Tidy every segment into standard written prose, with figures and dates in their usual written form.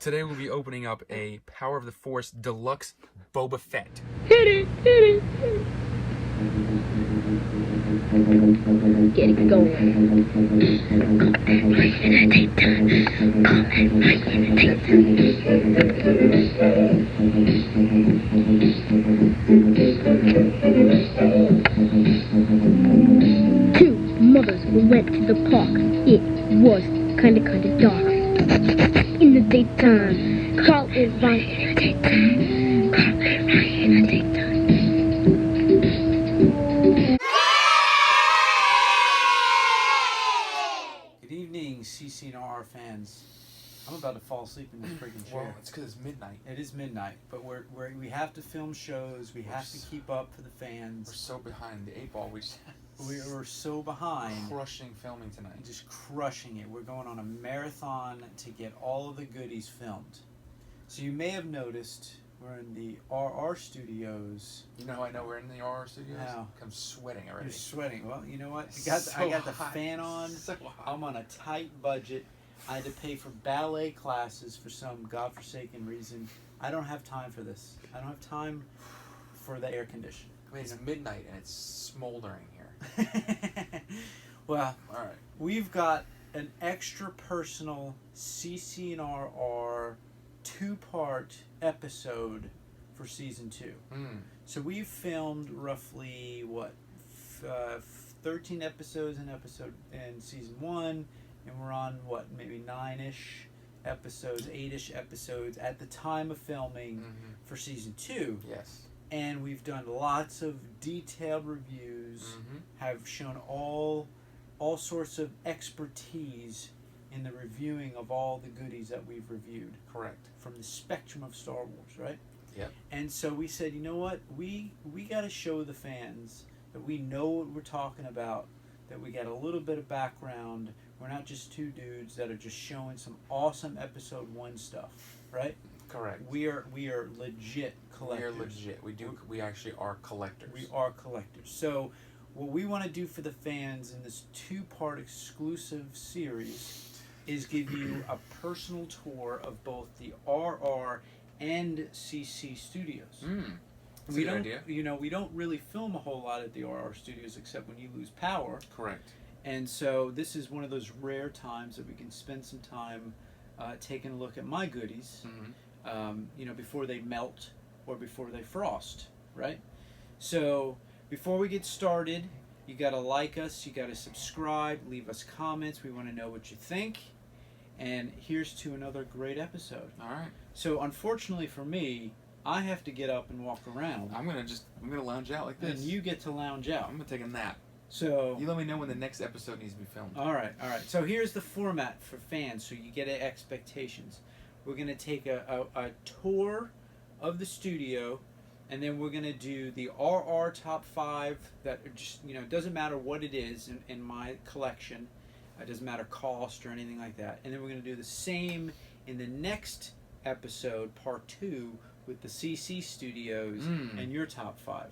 Today we'll be opening up a Power of the Force Deluxe Boba Fett. Hit it, hit it, hit it. Get it going. Take time. Two mothers went to the park. It was kinda dark. In the daytime, Carl and Ronnie in the daytime. Carl and Ronnie in the daytime. Good evening, CCNR fans. I'm about to fall asleep in this freaking chair. Well, it's because it's midnight. It is midnight, but we have to film shows. We have to keep up for the fans. We're so behind the 8 ball. We're so behind. Crushing filming tonight. Just crushing it. We're going on a marathon to get all of the goodies filmed. So you may have noticed we're in the RR studios. You know how I know we're in the RR studios? How? I'm sweating already. You're sweating. Well, you know what? So I got the hot. fan on. So hot. I'm on a tight budget. I had to pay for ballet classes for some godforsaken reason. I don't have time for this. I don't have time for the air conditioning. I mean, it's midnight and it's smoldering here. Well, all right. We've got an extra personal CCNRR 2-part episode for season 2. So we've filmed roughly 13 episodes in season 1, and we're on maybe 9-ish episodes, 8-ish episodes at the time of filming for season 2. Yes. And we've done lots of detailed reviews, have shown all sorts of expertise in the reviewing of all the goodies that we've reviewed. Correct. From the spectrum of Star Wars, right? Yep. And so we said, you know what? We got to show the fans that we know what we're talking about, that we got a little bit of background. We're not just two dudes that are just showing some awesome episode 1 stuff, right? Correct. We are legit collectors. We are legit. We actually are collectors. We are collectors. So what we want to do for the fans in this 2-part exclusive series is give you a personal tour of both the RR and CC studios. That's a good idea. We don't really film a whole lot at the RR studios except when you lose power. Correct. And so this is one of those rare times that we can spend some time taking a look at my goodies, before they melt or before they frost, right? So before we get started, you got to like us, you got to subscribe, leave us comments. We want to know what you think. And here's to another great episode. All right. So unfortunately for me, I have to get up and walk around. I'm gonna lounge out like this. And you get to lounge out. I'm gonna take a nap. So you let me know when the next episode needs to be filmed. All right. So here's the format for fans, so you get expectations. We're gonna take a tour of the studio, and then we're gonna do the RR top 5 that are just it doesn't matter what it is in my collection. It doesn't matter cost or anything like that. And then we're gonna do the same in the next episode, part 2, with the CC studios and your top 5.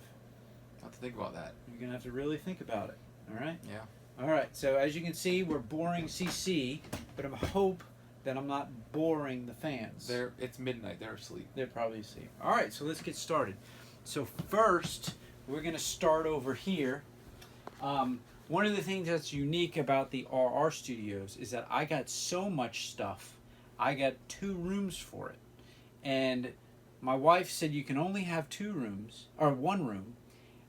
I'll have to think about that. You're going to have to really think about it. All right? Yeah. All right. So as you can see, we're boring CC, but I hope that I'm not boring the fans. It's midnight. They're asleep. They're probably asleep. All right. So let's get started. So first, we're going to start over here. One of the things that's unique about the RR studios is that I got so much stuff. I got 2 rooms for it. And my wife said you can only have 2 rooms, or 1 room.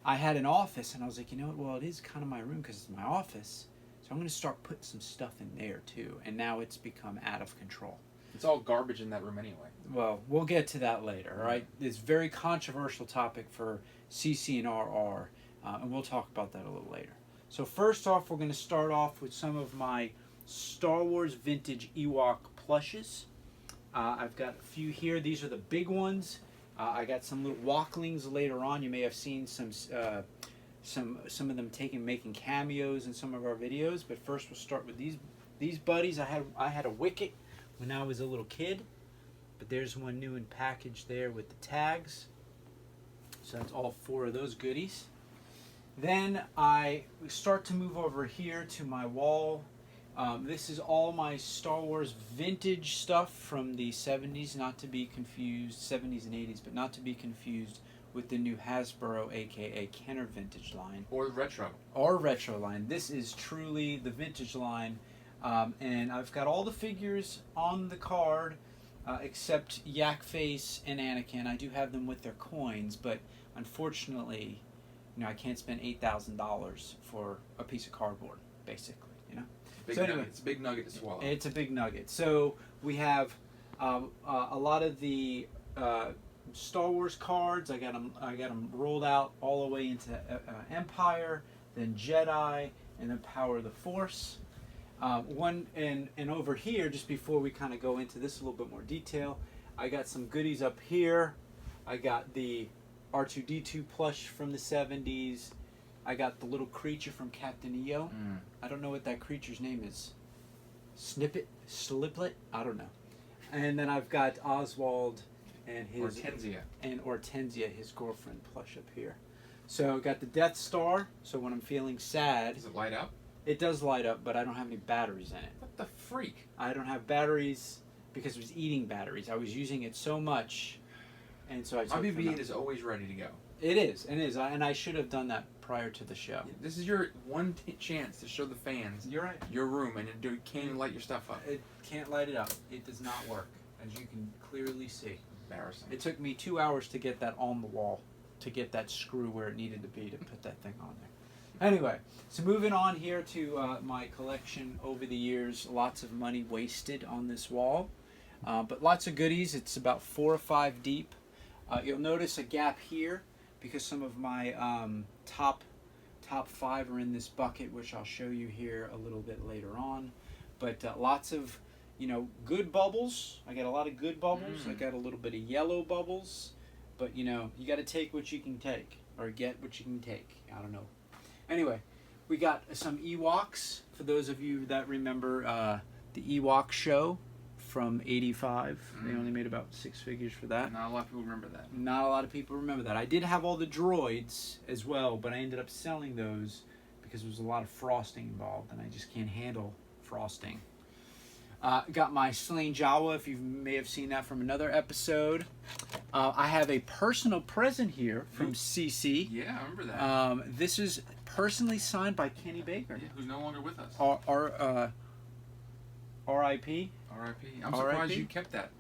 I had an office, and I was like, you know what? Well, it is kind of my room because it's my office. So I'm going to start putting some stuff in there, too. And now it's become out of control. It's all garbage in that room anyway. Well, we'll get to that later, all right? It's a very controversial topic for CC and RR, and we'll talk about that a little later. So first off, we're going to start off with some of my Star Wars vintage Ewok plushes. I've got a few here. These are the big ones. I got some little walklings later on. You may have seen some of them making cameos in some of our videos. But first, we'll start with these buddies. I had a Wicket when I was a little kid, but there's one new in package there with the tags. So that's all 4 of those goodies. Then I start to move over here to my wall This is all my Star Wars vintage stuff from the 70s, not to be confused, 70s and 80s, but not to be confused with the new Hasbro, aka Kenner vintage line. Or retro. Or retro line. This is truly the vintage line. And I've got all the figures on the card, except Yak Face and Anakin. I do have them with their coins, but unfortunately, I can't spend $8,000 for a piece of cardboard, basically, Big So anyway, nugget. It's a big nugget to swallow. It's a big nugget. So we have a lot of the Star Wars cards. I got them rolled out all the way into Empire, then Jedi, and then Power of the Force. And over here, just before we kind of go into this a little bit more detail, I got some goodies up here. I got the R2-D2 plush from the 70s. I got the little creature from Captain EO. I don't know what that creature's name is. Sliplet? I don't know. And then I've got Oswald and his Hortensia, his girlfriend, plush up here. So I got the Death Star. So when I'm feeling sad, Does it light up? it does light up, but I don't have any batteries in it. What the freak? I don't have batteries because it was eating batteries. I was using it so much, and so I took My them BB-8 out. is always ready to go. It is, and I should have done that prior to the show. This is your one chance to show the fans You're right. your room, and you can't even light your stuff up. It can't light it up. It does not work, as you can clearly see. Embarrassing. It took me 2 hours to get that on the wall, to get that screw where it needed to be to put that thing on there. Anyway, so moving on here to my collection over the years. Lots of money wasted on this wall, but lots of goodies. It's about 4 or 5 deep. You'll notice a gap here because some of my top 5 are in this bucket, which I'll show you here a little bit later on. But lots of good bubbles. I got a lot of good bubbles. I got a little bit of yellow bubbles. But you got to take what you can take, or get what you can take. I don't know. Anyway, we got some Ewoks. For those of you that remember the Ewok show from '85, they only made about 6 figures for that. Not a lot of people remember that. Not a lot of people remember that. I did have all the droids as well, but I ended up selling those because there was a lot of frosting involved, and I just can't handle frosting. Got my Slain Jawa, if you may have seen that from another episode. I have a personal present here from CC. Yeah, I remember that. This is personally signed by Kenny Baker. Yeah, who's no longer with us. R.I.P. R.I.P. I'm surprised R.I.P.? you kept that.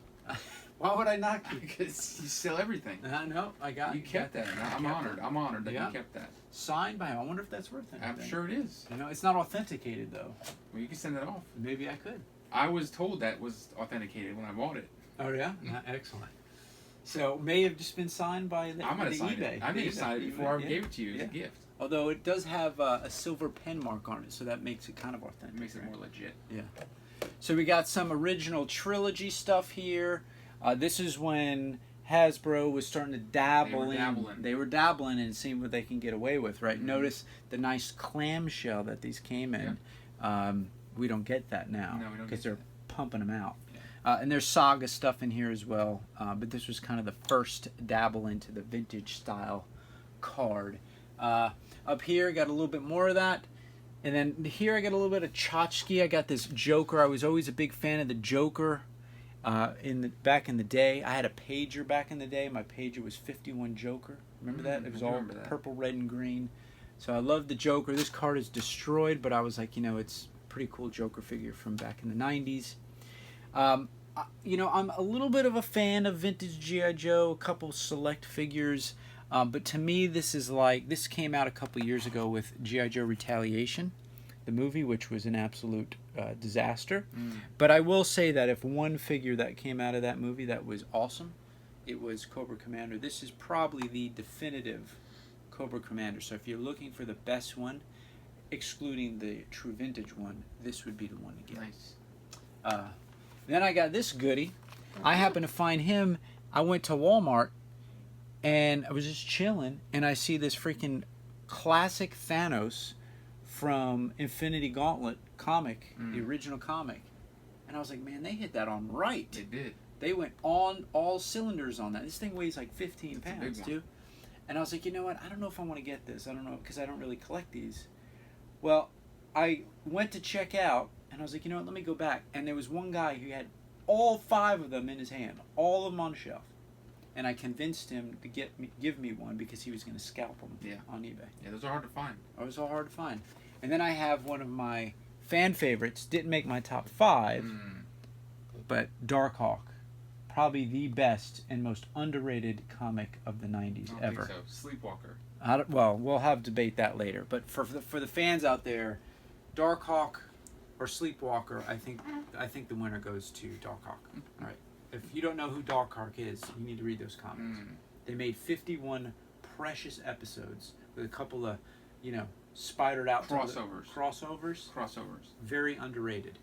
Why would I not keep Because you sell everything. No, I got You kept that. I'm honored. I'm honored that Yeah. you kept that. Signed by him. I wonder if that's worth anything. I'm sure it is. It's not authenticated, though. Well, you can send that off. Maybe I could. I was told that was authenticated when I bought it. Oh, yeah? Excellent. So, may have just been signed by the I might have signed eBay. it. I may have signed it before I Yeah. gave it to you as Yeah. a gift. Although it does have a silver pen mark on it, so that makes it kind of authentic. It makes it right? more legit. Yeah. So we got some original trilogy stuff here. This is when Hasbro was starting to dabble They were dabbling and seeing what they can get away with, right? Mm-hmm. Notice the nice clamshell that these came in. We don't get that now No, we don't because get they're pumping them out. And there's Saga stuff in here as well, but this was kind of the first dabble into the vintage style card. Up here, got a little bit more of that. And then here I got a little bit of tchotchke. I got this Joker. I was always a big fan of the Joker back in the day. I had a pager back in the day. My pager was 51 Joker. Remember that? It was all purple, red, and green. So I love the Joker. This card is destroyed, but I was like, it's a pretty cool Joker figure from back in the 90s. I'm a little bit of a fan of vintage G.I. Joe, a couple select figures. But to me, this came out a couple years ago with G.I. Joe Retaliation, the movie, which was an absolute disaster. But I will say that if one figure that came out of that movie that was awesome, it was Cobra Commander. This is probably the definitive Cobra Commander. So if you're looking for the best one, excluding the true vintage one, this would be the one to get. Nice. Then I got this goodie. I happened to find him. I went to Walmart, and I was just chilling, and I see this freaking classic Thanos from Infinity Gauntlet comic, the original comic. And I was like, man, they hit that on right. They did. They went on all cylinders on that. This thing weighs like 15 pounds, too. And I was like, you know what? I don't know if I want to get this. I don't know, because I don't really collect these. Well, I went to check out, And I was like, you know what, let me go back. And there was one guy who had all 5 of them in his hand, all of them on the shelf. And I convinced him to give me one because he was going to scalp them on eBay. Yeah, those are hard to find. It was all hard to find. And then I have one of my fan favorites, didn't make my top 5, but Darkhawk. Probably the best and most underrated comic of the 90s I don't ever. think so. Sleepwalker. Well, we'll have debate that later. But for the fans out there, Darkhawk or Sleepwalker, I think the winner goes to Darkhawk. All right. If you don't know who Darkhawk is, you need to read those comics. They made 51 precious episodes with a couple of, spidered out crossovers. Very underrated.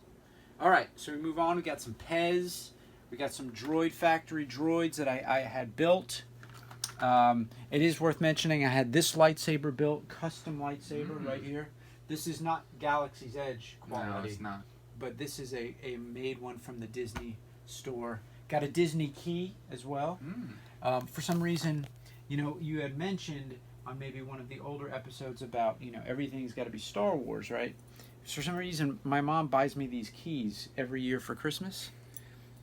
All right, so we move on. We got some Pez. We got some Droid Factory droids that I had built. It is worth mentioning I had this lightsaber built, custom lightsaber right here. This is not Galaxy's Edge quality. No, it's not. But this is a made one from the Disney store. Got a Disney key as well. For some reason, you had mentioned on maybe one of the older episodes about, everything's got to be Star Wars, right? For some reason, my mom buys me these keys every year for Christmas.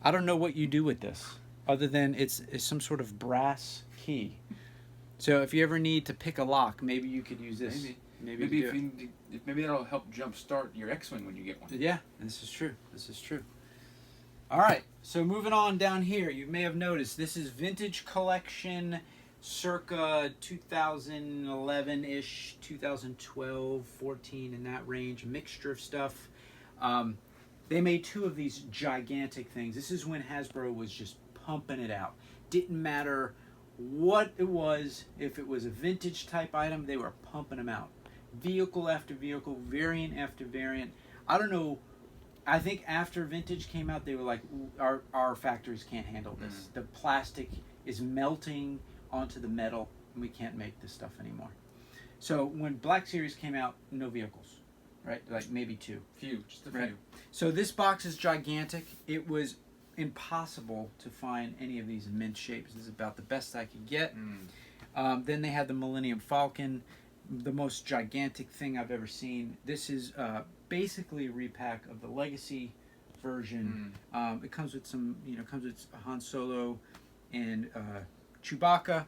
I don't know what you do with this, other than it's some sort of brass key. So if you ever need to pick a lock, maybe you could use this. Maybe that'll help jumpstart your X-wing when you get one. Yeah, this is true. All right, so moving on down here, you may have noticed this is Vintage Collection, circa 2011-ish, 2012, 14, in that range, a mixture of stuff. They made 2 of these gigantic things. This is when Hasbro was just pumping it out. Didn't matter what it was. If it was a vintage type item, they were pumping them out. Vehicle after vehicle, variant after variant. I don't know. I think after vintage came out, they were like, our factories can't handle this. The plastic is melting onto the metal, and we can't make this stuff anymore. So when Black Series came out, no vehicles. Right, like maybe 2. Just a few. So this box is gigantic. It was impossible to find any of these in mint shapes. This is about the best I could get. Then they had the Millennium Falcon, the most gigantic thing I've ever seen. This is basically a repack of the Legacy version. It comes with comes with Han Solo and Chewbacca.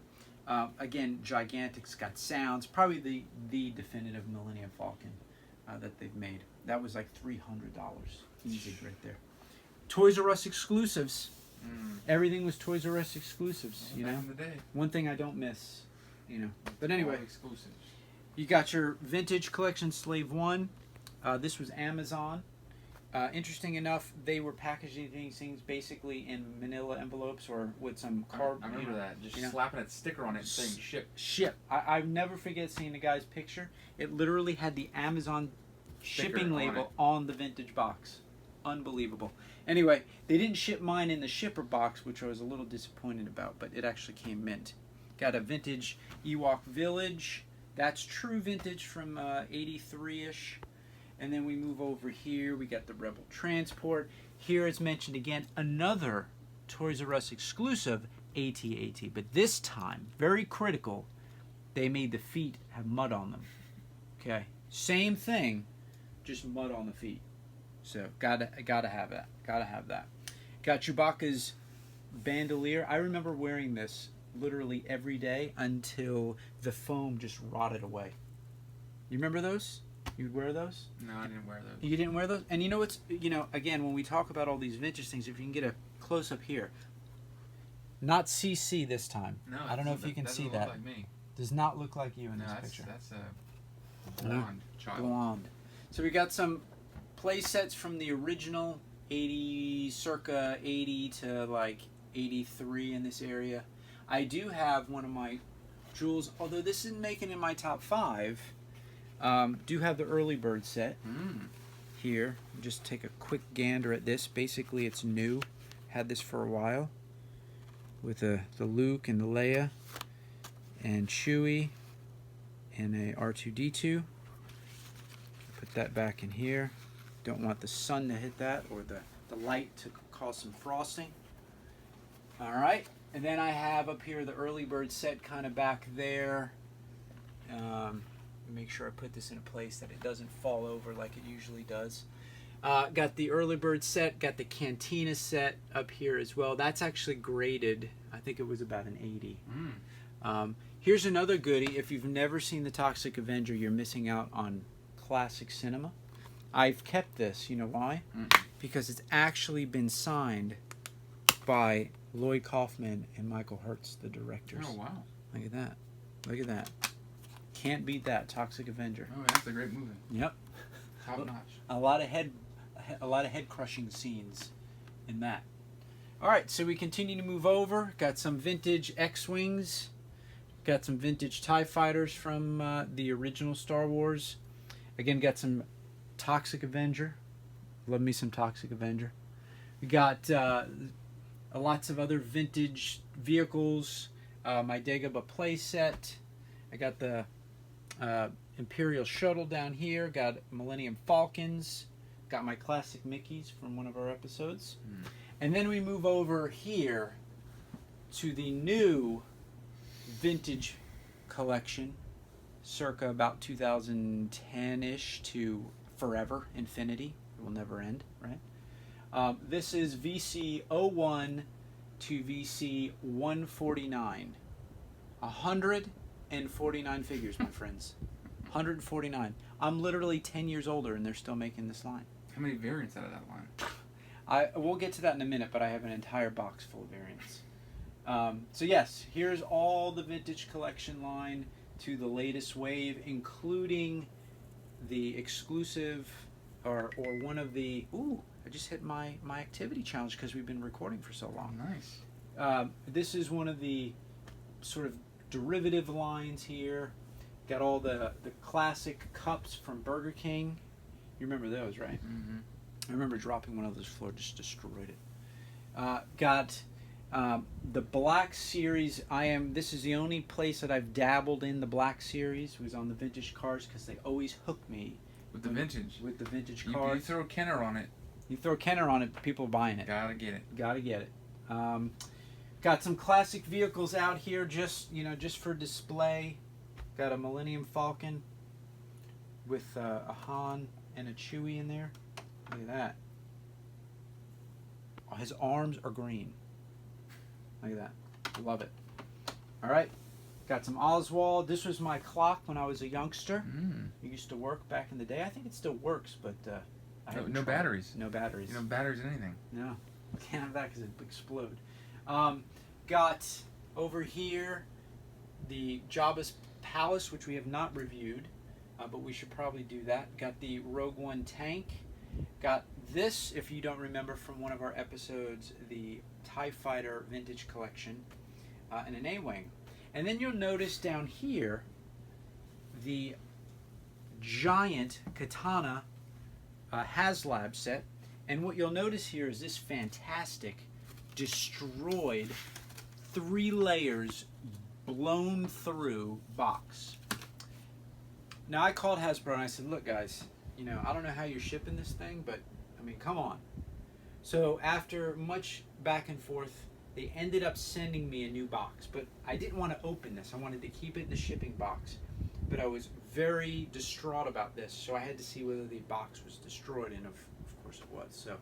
Again, gigantic. It's got sounds. Probably the definitive Millennium Falcon that they've made. That was like $300 easy right there. Toys R Us exclusives. Everything was Toys R Us exclusives. Back in the day. One thing I don't miss. But anyway, All exclusives. you got your Vintage Collection Slave 1. This was Amazon. Interesting enough, they were packaging these things basically in manila envelopes or with some card. I remember that. Just slapping that sticker on it saying ship. Ship. I never forget seeing the guy's picture. It literally had the Amazon shipping label on the vintage box. Unbelievable. Anyway, they didn't ship mine in the shipper box, which I was a little disappointed about, but it actually came mint. Got a vintage Ewok Village. That's true vintage from 83-ish. And then we move over here. We got the Rebel Transport. Here it's mentioned again, another Toys R Us exclusive, AT-AT. But this time, very critical, they made the feet have mud on them. Okay, same thing, just mud on the feet. So gotta have that. Gotta have that. Got Chewbacca's bandolier. I remember wearing this literally every day until the foam just rotted away. You remember those? You'd wear those? No, I didn't wear those. You didn't wear those? And again, when we talk about all these vintage things, if you can get a close up here, not CC this time. No, I don't know if you can see that. Like me. Does not look like you in this picture. That's a blonde child. Blonde. So we got some play sets from the original circa 80 to like 83 in this area. I do have one of my jewels, although this isn't making in my top 5. Do have the early bird set here. Just take a quick gander at this. Basically, it's new. Had this for a while with the Luke and the Leia and Chewie and a R2-D2. Put that back in here. Don't want the sun to hit that or the light to cause some frosting. All right, and then I have up here the early bird set kind of back there. Make sure I put this in a place that it doesn't fall over like it usually does. Got the early bird set. Got the Cantina set up here as well. That's actually graded. I think it was about an 80. Here's another goodie. If you've never seen the Toxic Avenger, you're missing out on classic cinema. I've kept this. You know why? Because it's actually been signed by Lloyd Kaufman and Michael Hertz, the directors. Oh, wow. Look at that. Look at that. Can't beat that. Toxic Avenger. Oh, that's a great movie. Yep. Top notch. A lot of head crushing scenes in that. All right, so we continue to move over. Got some vintage X-wings. Got some vintage TIE fighters from the original Star Wars. Again, got some Toxic Avenger. Love me some Toxic Avenger. We got lots of other vintage vehicles. My Dagobah play set. I got the Imperial Shuttle down here. Got Millennium Falcons. Got my classic Mickeys from one of our episodes. And then we move over here to the new vintage collection, circa about 2010-ish to forever, infinity. It will never end, right? This is VC01 to VC149. 149 figures, my friends. 149. I'm literally 10 years older and they're still making this line. How many variants out of that line? We'll get to that in a minute, but I have an entire box full of variants. So yes, here's all the vintage collection line to the latest wave, including the exclusive or one of the... Ooh, I just hit my activity challenge because we've been recording for so long. Nice. This is one of the sort of derivative lines here. Got all the classic cups from Burger King. You remember those, right? Mm-hmm. I remember dropping one of those floor, just destroyed it. Got the Black Series. This is the only place that I've dabbled in the Black Series. Was on the vintage cars because they always hook me With the vintage. With the vintage You cars. throw Kenner on it. You throw Kenner on it, people are buying it. Gotta get it. Gotta get it. Got some classic vehicles out here, just for display. Got a Millennium Falcon with a Han and a Chewie in there. Look at that. Oh, his arms are green. Look at that. Love it. All right. Got some Oswald. This was my clock when I was a youngster. It used to work back in the day. I think it still works, but I haven't No tried it. batteries. No batteries. You know, batteries in anything. No, can't have that because it'd explode. Got over here the Jabba's Palace, which we have not reviewed, but we should probably do that. Got the Rogue One tank. Got this, if you don't remember from one of our episodes, the TIE Fighter Vintage Collection, and an A-Wing. And then you'll notice down here the giant Katana HasLab set. And what you'll notice here is this fantastic, destroyed, 3 layers, blown through box. Now I called Hasbro and I said, look guys, I don't know how you're shipping this thing, but I mean, come on. So after much back and forth, they ended up sending me a new box, but I didn't want to open this. I wanted to keep it in the shipping box, but I was very distraught about this, so I had to see whether the box was destroyed, and of course it was. So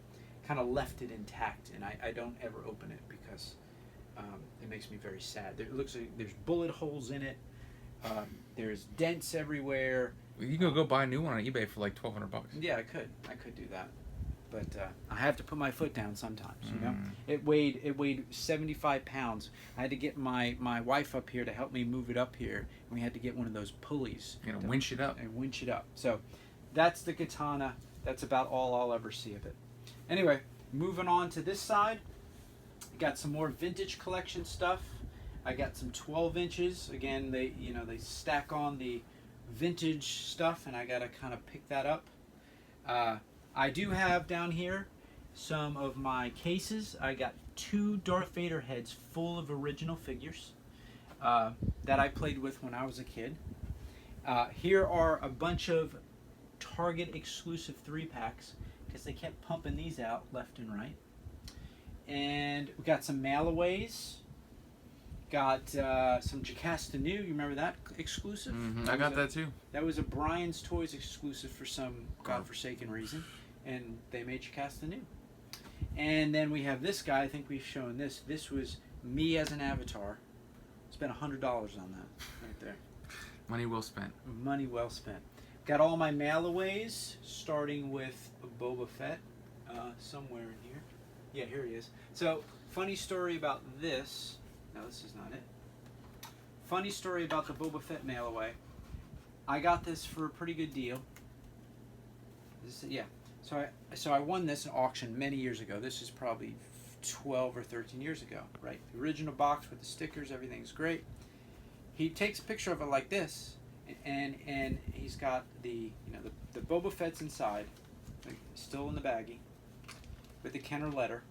kind of left it intact, and I don't ever open it because it makes me very sad. It looks like there's bullet holes in it. There's dents everywhere. Well, you can go buy a new one on eBay for like $1,200. Yeah, I could do that, but I have to put my foot down sometimes. It weighed 75 pounds. I had to get my wife up here to help me move it up here, and we had to get one of those pulleys. Winch it up. And winch it up. So that's the Katana. That's about all I'll ever see of it. Anyway, moving on to this side, got some more vintage collection stuff. I got some 12 inches. Again, they stack on the vintage stuff, and I gotta kind of pick that up. I do have down here some of my cases. I got 2 Darth Vader heads full of original figures that I played with when I was a kid. Here are a bunch of Target exclusive 3-packs because they kept pumping these out left and right. And we got some mail-aways. Got some Jocasta New. You remember that exclusive? I got that too. That was a Brian's Toys exclusive for some godforsaken reason. and they made you cast anew. And then we have this guy. I think we've shown this. This was me as an avatar. Spent $100 on that right there. Money well spent. Money well spent. Got all my mailaways, starting with Boba Fett, somewhere in here. Yeah, here he is. So, funny story about this. No, this is not it. Funny story about the Boba Fett mailaway. I got this for a pretty good deal. Yeah. So I won this in auction many years ago. This is probably 12 or 13 years ago, right? The original box with the stickers, everything's great. He takes a picture of it like this, and he's got the Boba Fett's inside, like, still in the baggie, with the Kenner letter.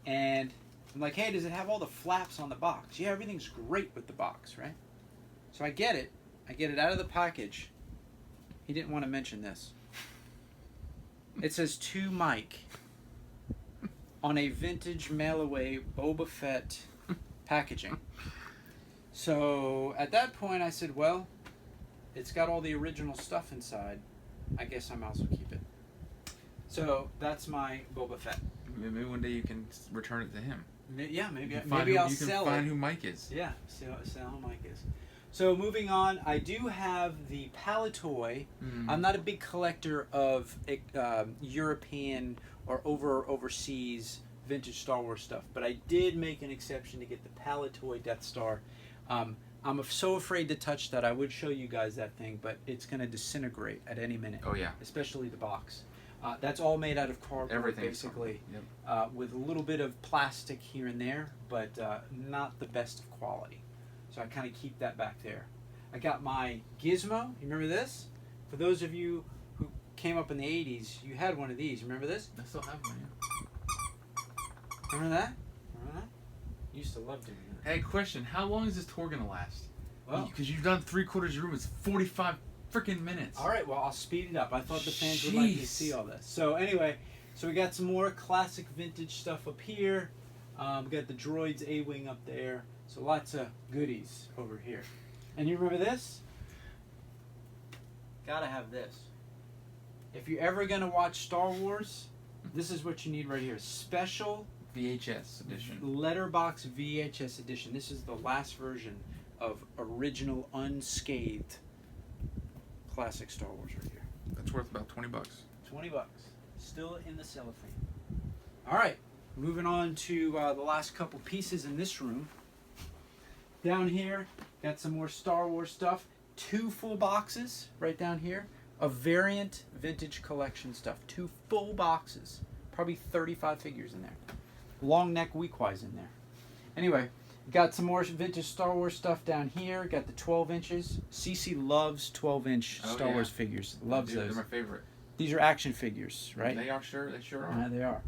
And I'm like, hey, does it have all the flaps on the box? Yeah, everything's great with the box, right? So I get it out of the package. He didn't want to mention this. It says to Mike on a vintage mail-away Boba Fett packaging. So at that point I said, well, it's got all the original stuff inside. I guess I might as well keep it. So that's my Boba Fett. Maybe one day you can return it to him. Yeah, maybe I'll sell it. You can find who Mike is. Yeah, sell who Mike is. So moving on, I do have the Palatoy. I'm not a big collector of European or overseas vintage Star Wars stuff, but I did make an exception to get the Palatoy Death Star. I'm so afraid to touch that. I would show you guys that thing, but it's going to disintegrate at any minute. Oh yeah. Especially the box. That's all made out of cardboard, Everything basically, yep. With a little bit of plastic here and there, but not the best of quality. So I kind of keep that back there. I got my Gizmo. You remember this? For those of you who came up in the 80s, you had one of these. Remember this? I still have one. Yeah. Remember that? Remember that? You used to love doing that. Hey, question. How long is this tour going to last? Well, because you've done 3/4 of your room. It's 45 freaking minutes. All right, well, I'll speed it up. I thought the fans would like to see all this. So anyway, so we got some more classic vintage stuff up here. We got the Droids A-Wing up there. So lots of goodies over here. And you remember this? Gotta have this. If you're ever gonna watch Star Wars, this is what you need right here. Special VHS edition. Letterbox VHS edition. This is the last version of original unscathed classic Star Wars right here. That's worth about $20. $20. Still in the cellophane. All right, moving on to the last couple pieces in this room. Down here, got some more Star Wars stuff. 2 full boxes right down here of variant vintage collection stuff. 2 full boxes. Probably 35 figures in there. Long neck Weequays in there. Anyway, got some more vintage Star Wars stuff down here. Got the 12 inches. CC loves 12-inch Star Wars figures. Loves those. They're my favorite. These are action figures, right? They are sure. They sure are. Yeah, they are.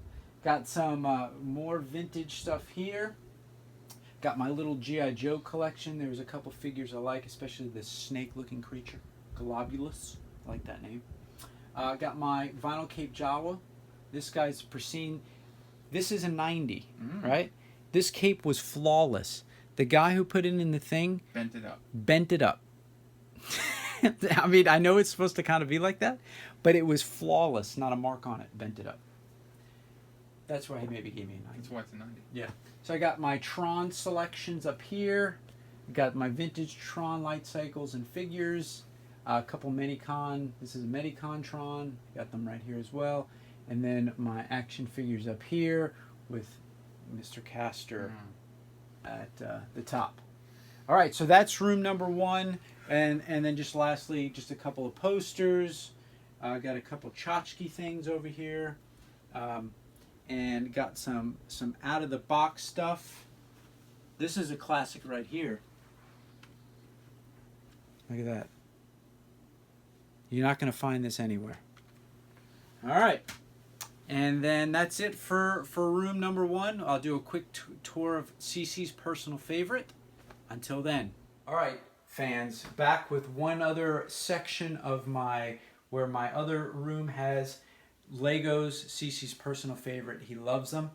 Got some more vintage stuff here. Got my little G.I. Joe collection. There's a couple figures I like, especially this snake-looking creature, Globulus. I like that name. Got my vinyl Cape Jawa. This guy's pristine. This is a 90, right? This cape was flawless. The guy who put it in the thing Bent it up. Bent it up. I mean, I know it's supposed to kind of be like that, but it was flawless. Not a mark on it. Bent it up. That's why he maybe gave me a 90. That's why it's a 90. Yeah. So I got my Tron selections up here. Got my vintage Tron light cycles and figures. A couple Medicon. This is a Medicon Tron. Got them right here as well. And then my action figures up here with Mr. Castor at the top. All right, so that's room number 1. And then just lastly, just a couple of posters. Got a couple tchotchke things over here. And got some out-of-the-box stuff. This is a classic right here. Look at that. You're not going to find this anywhere. All right. And then that's it for room number 1. I'll do a quick tour of CC's personal favorite. Until then. All right, fans. Back with one other section of where my other room has Legos, CC's personal favorite. He loves them.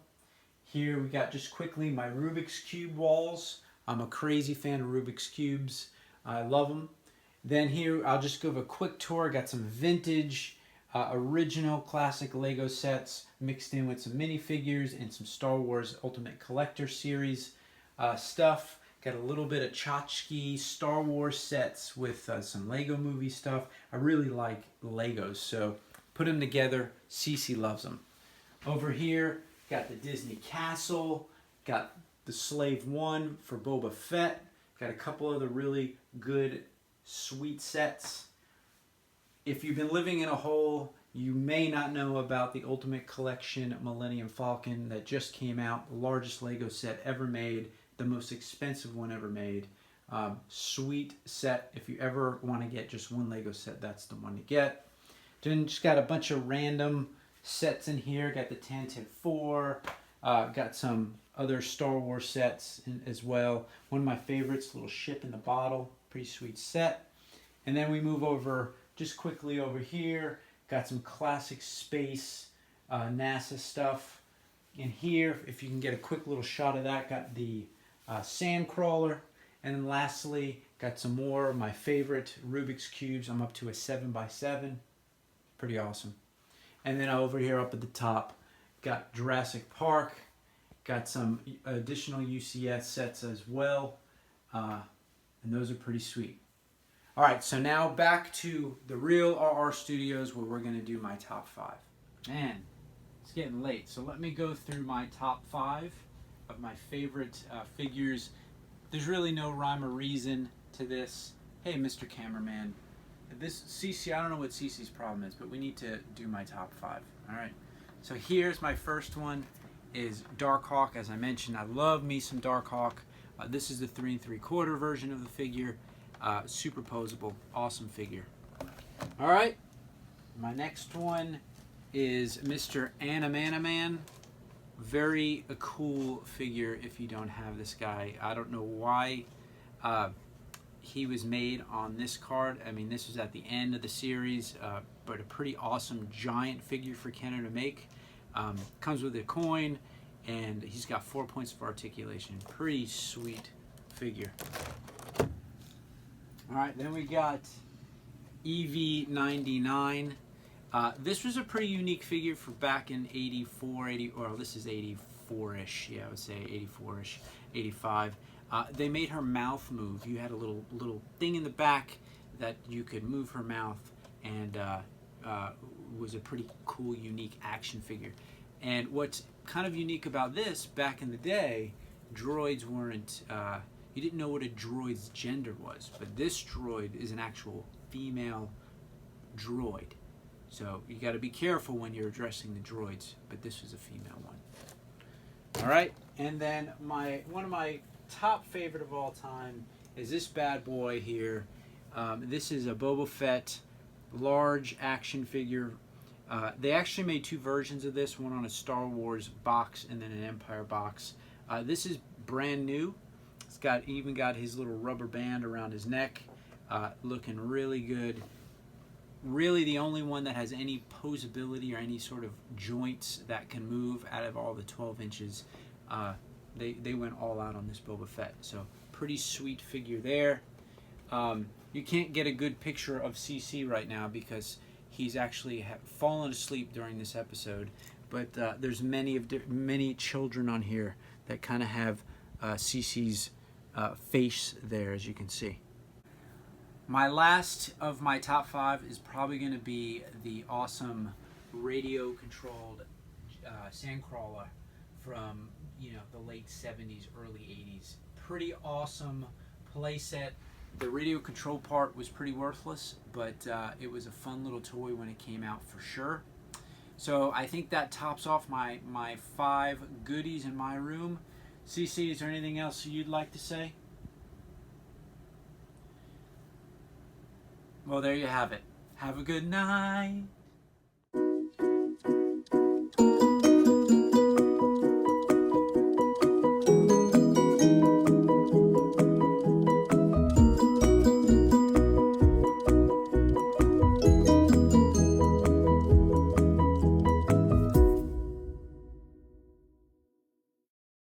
Here we got just quickly my Rubik's Cube walls. I'm a crazy fan of Rubik's Cubes. I love them. Then here I'll just give a quick tour. Got some vintage original classic Lego sets mixed in with some minifigures and some Star Wars Ultimate Collector Series stuff. Got a little bit of tchotchke Star Wars sets with some Lego movie stuff. I really like Legos, so put them together. Cece loves them. Over here, got the Disney Castle, got the Slave One for Boba Fett, got a couple other really good, sweet sets. If you've been living in a hole, you may not know about the Ultimate Collection Millennium Falcon that just came out, the largest Lego set ever made, the most expensive one ever made. Sweet set. If you ever want to get just one Lego set, that's the one to get. Then just got a bunch of random sets in here. Got the Tantive 4. Got some other Star Wars sets as well. One of my favorites, little ship in the bottle. Pretty sweet set. And then we move over just quickly over here. Got some classic space NASA stuff in here. If you can get a quick little shot of that. Got the sand crawler. And then lastly, got some more of my favorite Rubik's Cubes. I'm up to a 7x7. Pretty awesome. And then over here up at the top, got Jurassic Park. Got some additional UCS sets as well. And those are pretty sweet. All right, so now back to the real RR Studios where we're going to do my top 5. Man, it's getting late. So let me go through my top 5 of my favorite figures. There's really no rhyme or reason to this. Hey, Mr. Cameraman. This CC, I don't know what CC's problem is, but we need to do my top 5. All right. So here's my first one is Darkhawk. As I mentioned, I love me some Darkhawk. This is the 3 3/4 version of the figure. Superposable, awesome figure. All right. My next one is Mr. Animaniman. Very cool figure if you don't have this guy. I don't know why he was made on this card. I mean, this was at the end of the series, but a pretty awesome giant figure for Kenner to make. Comes with a coin, and he's got 4 points of articulation. Pretty sweet figure. All right, then we got EV99. This was a pretty unique figure for back in 84, 80, or this is 84-ish. Yeah, I would say 84-ish, 85. They made her mouth move. You had a little thing in the back that you could move her mouth, and was a pretty cool, unique action figure. And what's kind of unique about this, back in the day, droids weren't, you didn't know what a droid's gender was, but this droid is an actual female droid. So you got to be careful when you're addressing the droids, but this was a female one. All right, and then one of my top favorite of all time is this bad boy here. This is a Boba Fett large action figure. They actually made 2 versions of this, one on a Star Wars box and then an Empire box. This is brand new. It's even got his little rubber band around his neck, looking really good. Really the only one that has any posability or any sort of joints that can move out of all the 12 inches. They went all out on this Boba Fett. So pretty sweet figure there. You can't get a good picture of CC right now because he's actually fallen asleep during this episode. But there's many children on here that kind of have CC's face there, as you can see. My last of my top 5 is probably going to be the awesome radio-controlled sandcrawler from the late 70s, early 80s. Pretty awesome playset. The radio control part was pretty worthless, but it was a fun little toy when it came out for sure. So I think that tops off my 5 goodies in my room. CC, is there anything else you'd like to say? Well, there you have it. Have a good night.